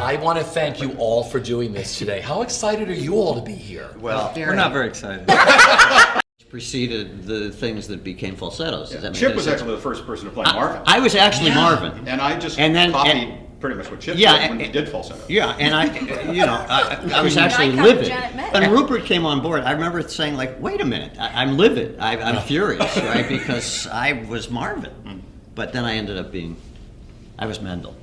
I want to thank you all for doing this today. How excited are you all to be here? Well, we're not very excited. Preceded the things that became falsettos. Does that make Chip any was sense? actually the first person to play Marvin. I was actually Marvin. And I just And then- copied pretty much what Chip Yeah, did when he did falsetto. Yeah, and I was actually Icon livid. Janet Metz. When Rupert came on board, I remember saying, like, wait a minute, I'm livid. I'm furious, right? Because I was Marvin. But then I ended up I was Mendel.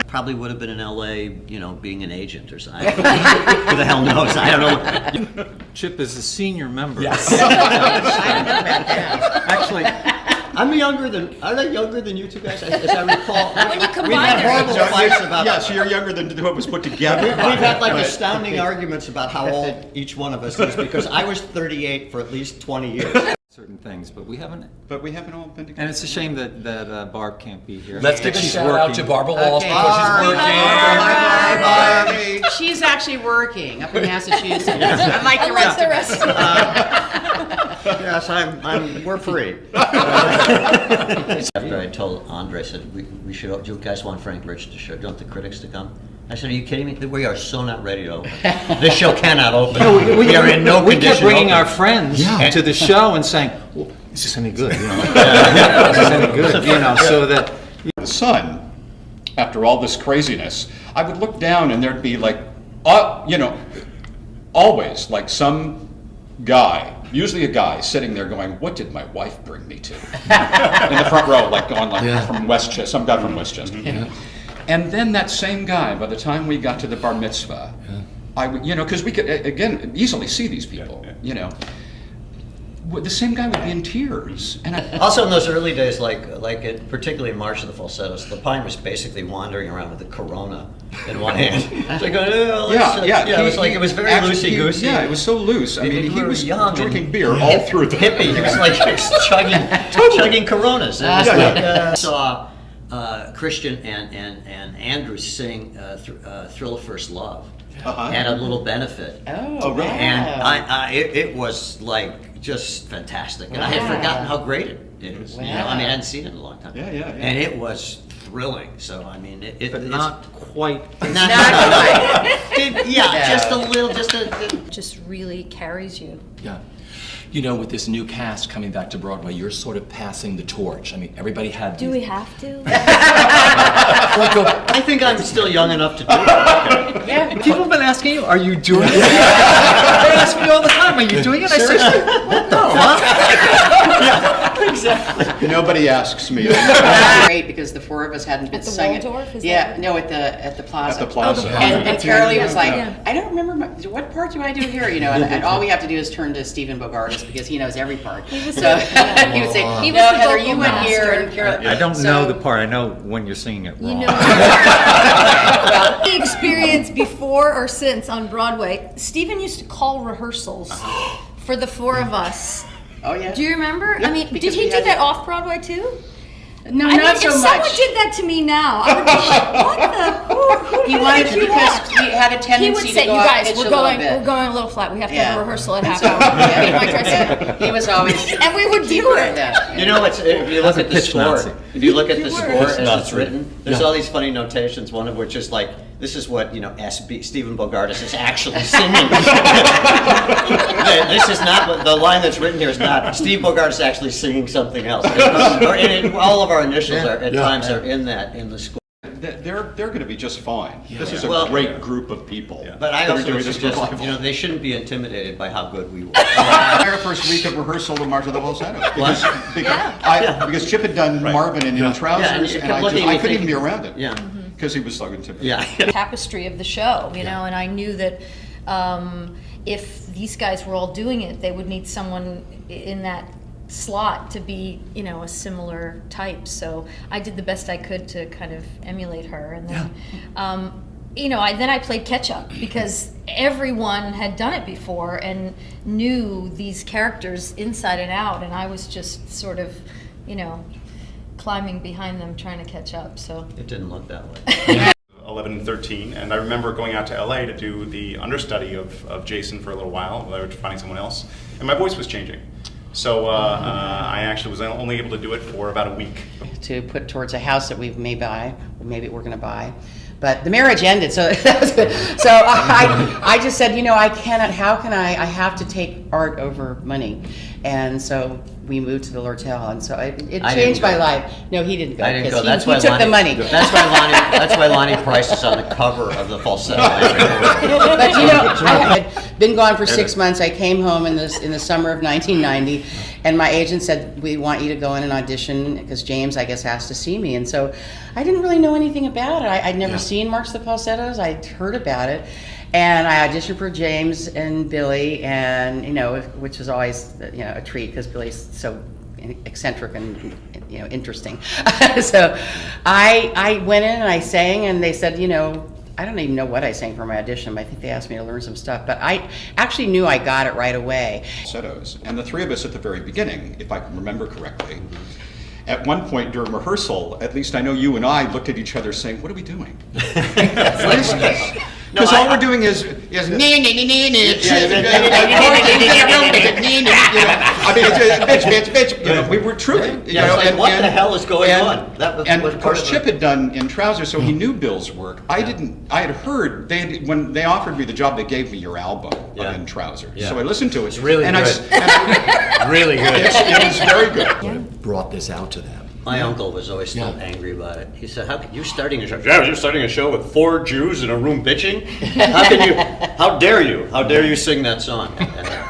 Probably would have been in LA, being an agent or something. Who the hell knows? I don't know. Chip is a senior member. Yes. Actually, I'm younger are they younger than you two guys? As I recall. When you We've combine had your horrible fights about Yes, you're younger than what was put together. We've had like But- astounding arguments about how old each one of us is because I was 38 for at least 20 years. certain things, but we haven't. But we haven't all been together. And it's a shame that Barb can't be here. Let's give a She's shout out to working. Barbara Walsh Okay. because she's working. Bye. She's actually working up in Massachusetts. Unlike the Unlike rest of us. Yes, we're free. After I told Andre, I said, we should, do you guys want Frank Rich to show? Do you want the critics to come? I said, are you kidding me? We are so not ready to open. This show cannot open. We are in no We condition kept bringing to our open. friends to the show and saying, well, is this any good? Is this any good? So that. The sun, after all this craziness, I would look down and there'd be like, always like some guy, usually a guy, sitting there going, what did my wife bring me to? In the front row, like going from Westchester, some guy from Westchester. And then that same guy, by the time we got to the bar mitzvah, I would, because we could, again, easily see these people, the same guy would be in tears. And Also in those early days, particularly in March of the Falsettos, the Pine was basically wandering around with the Corona in one hand. It's like, it was very loosey-goosey. Yeah, it was so loose. I mean, he was young drinking and beer all through the hippie. He was like chugging Coronas. It was I saw Christian and Andrew sing "Thrill of First Love" at a little benefit. Oh, really? And it was like just fantastic, and I had forgotten how great it is. Wow. I hadn't seen it in a long time. Yeah. And it was thrilling. So I mean, But not quite. Just a little, Just really carries you. Yeah. With this new cast coming back to Broadway, you're sort of passing the torch. I mean, everybody had Do we have to? I think I'm still young enough to do it. Yeah. People have been asking you, are you doing it? They ask me all the time, are you doing it? I say, what the fuck? Exactly. Nobody asks me. Great, because the four of us hadn't been At the singing. Waldorf? Is Yeah, that- no, at the Plaza. At the Plaza. And Carolee was like, Yeah. I don't remember, what part do I do here? And all we have to do is turn to Stephen Bogartis because he knows every part. So he would say, He was no, the Heather, vocal you went here. master. And Carol, I don't so- know the part. I know when you're singing it wrong. The experience before or since on Broadway, Stephen used to call rehearsals for the four of us. Oh, yeah. Do you remember? Yeah, I mean, did because he we do had that to- off Broadway too? No, I mean, not if so someone much. did that to me now, I would be like, what the? Who He did wanted that to you because want? we had a He tendency would say, to go "You off guys, pitch we're a little going bit. a little flat. We have to Yeah. have a rehearsal at And half so, hour." yeah, My dressing. yeah, he was always. And we would do keeper of it. that. You know, if you look at the pitch score, Nazi. if you look at the You score were. as it's Nazi. written, there's all these funny notations. One of which is like, this is what SB Stephen Bogartis is actually singing. This is not what the line that's written here is not. Steve Bogartis is actually singing something else. All of our initials are at times are in the score. They're going to be just fine. This is a Well- great group of people. But I that are also doing would this suggest revival. they shouldn't be intimidated by how good we were. Our first week of rehearsal of March of the Falsettos. Because Chip had done Marvin in trousers, Yeah, and you and kept looking at I me couldn't even be thinking- around it. Yeah. Because he was so intimidated. Yeah. Tapestry of the show, and I knew that if these guys were all doing it, they would need someone in that slot to be, a similar type. So I did the best I could to kind of emulate her, and then, I played catch up because everyone had done it before and knew these characters inside and out, and I was just sort of, climbing behind them trying to catch up. So It didn't look that way. 11 and 13, and I remember going out to LA to do the understudy of Jason for a little while. I was finding someone else, and my voice was changing. So I actually was only able to do it for about a week. To put towards a house that we may buy, or maybe we're going to buy. But the marriage ended, so that was good. So I just said, I cannot, how can I have to take art over money. And so we moved to the Lortel, and so it changed my life. No, he didn't go. I didn't go. because That's he why took Lonnie, the money. That's why Lonnie Price is on the cover of the falsetto. But I had been gone for 6 months. I came home in the summer of 1990, and my agent said, "We want you to go in and audition because James, I guess, asked to see me." And so I didn't really know anything about it. I'd never seen March the Falsettos. I'd heard about it, and I auditioned for James and Billy, and which was always a treat because Billy's so eccentric and interesting. So I went in and I sang, and they said, I don't even know what I sang for my audition, but I think they asked me to learn some stuff. But I actually knew I got it right away. Falsettos. And the three of us at the very beginning, if I can remember correctly, at one point during rehearsal, at least I know you and I looked at each other saying, what are we doing? What is this? Because all we're doing is I mean, it's bitch. We were truly. And what the hell is going on? That was and of course, Chip had done In Trousers, so he knew Bill's work. I had heard when they offered me the job, they gave me your album of In Trousers. So I listened to it. It's really good. Really good. It was very good. You brought this out to them. My uncle was always still angry about it. He said, you're starting a show. Yeah, you're starting a show with 4 Jews in a room bitching? How dare you sing that song?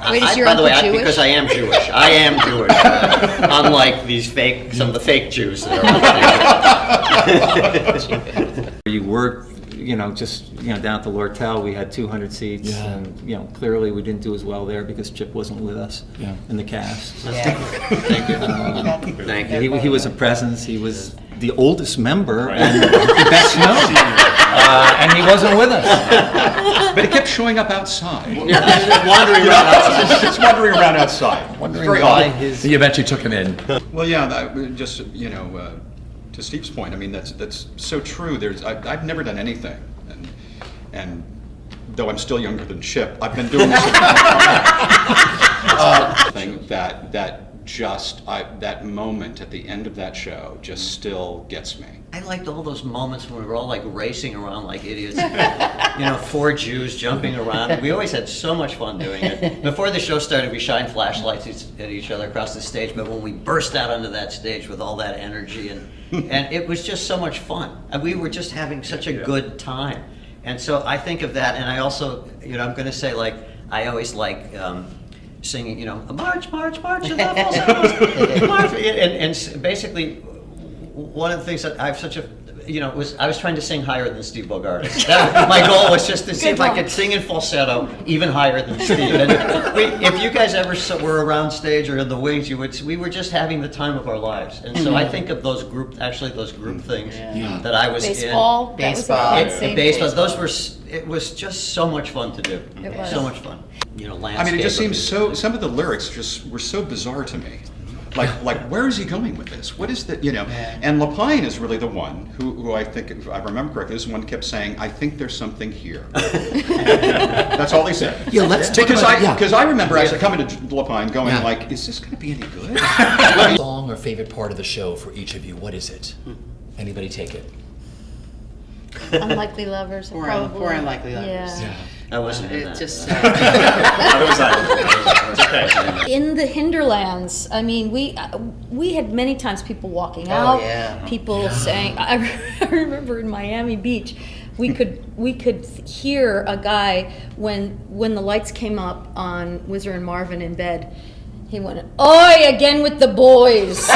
Wait, is your by the way, uncle Jewish? because I am Jewish. I am Jewish. Unlike some of the fake Jews that are You worked, just down at the Lortel, we had 200 seats, and clearly we didn't do as well there because Chip wasn't with us in the cast. Thank you. Thank you. He was a presence. He was the oldest member and the best known, and he wasn't with us. But it kept showing up outside. Wandering around outside. It's wandering around outside. Wondering Very why odd. You eventually took him in. Well, just to Steve's point, I mean that's so true. I've never done anything, and though I'm still younger than Chip, I've been doing this thing that moment at the end of that show just still gets me. I liked all those moments when we were all like racing around like idiots. 4 Jews jumping around. We always had so much fun doing it. Before the show started, we shined flashlights at each other across the stage, but when we burst out onto that stage with all that energy, and it was just so much fun. And we were just having such a good time. And so I think of that, and I also, I'm going to say, I always like singing, march, march, march, and march. And basically, one of the things that I have such a, I was trying to sing higher than Steve Bogartis. My goal was just to see if I could sing in falsetto even higher than Steve. And if you guys ever were around stage or in the wings, we were just having the time of our lives. And so I think of those group things that I was Baseball. Baseball. Baseball. Those were. It was just so much fun to do. It was. So much fun. I mean, it just seems so. Some of the lyrics just were so bizarre to me. Like, where is he going with this? What is that? And Lapine is really the one who I think, if I remember correctly, is the one who kept saying, "I think there's something here." That's all he said. Yeah, let's talk about because I remember actually coming to Lapine going is this going to be any good? Song or favorite part of the show for each of you? What is it? Anybody take it? Unlikely Lovers. Poor probably. Unlikely Lovers. Yeah. I wasn't in It that. just. In the hinterlands, I mean, we had many times people walking out, people saying. I remember in Miami Beach, we could hear a guy when the lights came up on Whizzer and Marvin in bed. He went, "Oi, again with the boys,"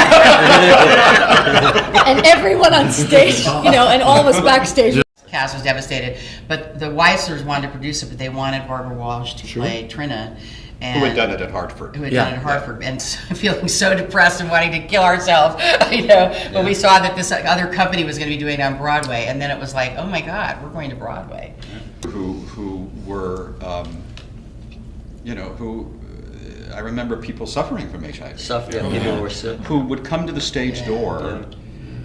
and everyone on stage, and all of us backstage. Cast was devastated, but the Weislers wanted to produce it, but they wanted Barbara Walsh to play Trina. And Who had done it at Hartford. Done it at Hartford, and feeling so depressed and wanting to kill ourselves, when we saw that this other company was going to be doing it on Broadway, and then it was like, oh my God, we're going to Broadway. Who were, I remember people suffering from HIV. People were sick. Who would come to the stage door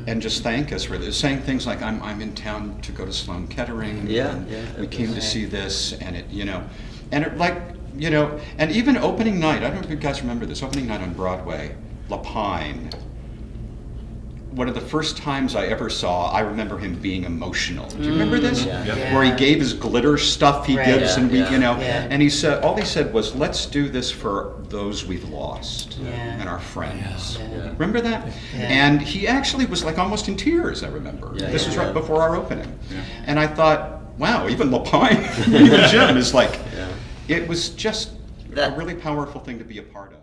and just thank us, really, saying things like, I'm in town to go to Sloan Kettering, and we came to see this, and it, and it, you know, and even opening night, I don't know if you guys remember this, opening night on Broadway, Lapine. One of the first times I ever saw, I remember him being emotional. Do you remember this? Yeah. Where he gave his glitter stuff he Right. gives, and we, Yeah. you know, Yeah. and he said, all he said was, "Let's do this for those we've lost Yeah. and our friends." Yeah. Remember that? Yeah. And he actually was like almost in tears. I remember. Yeah, This was yeah. right before our opening, and I thought, wow, even Lapine, even Jim is like, it was just a That- really powerful thing to be a part of.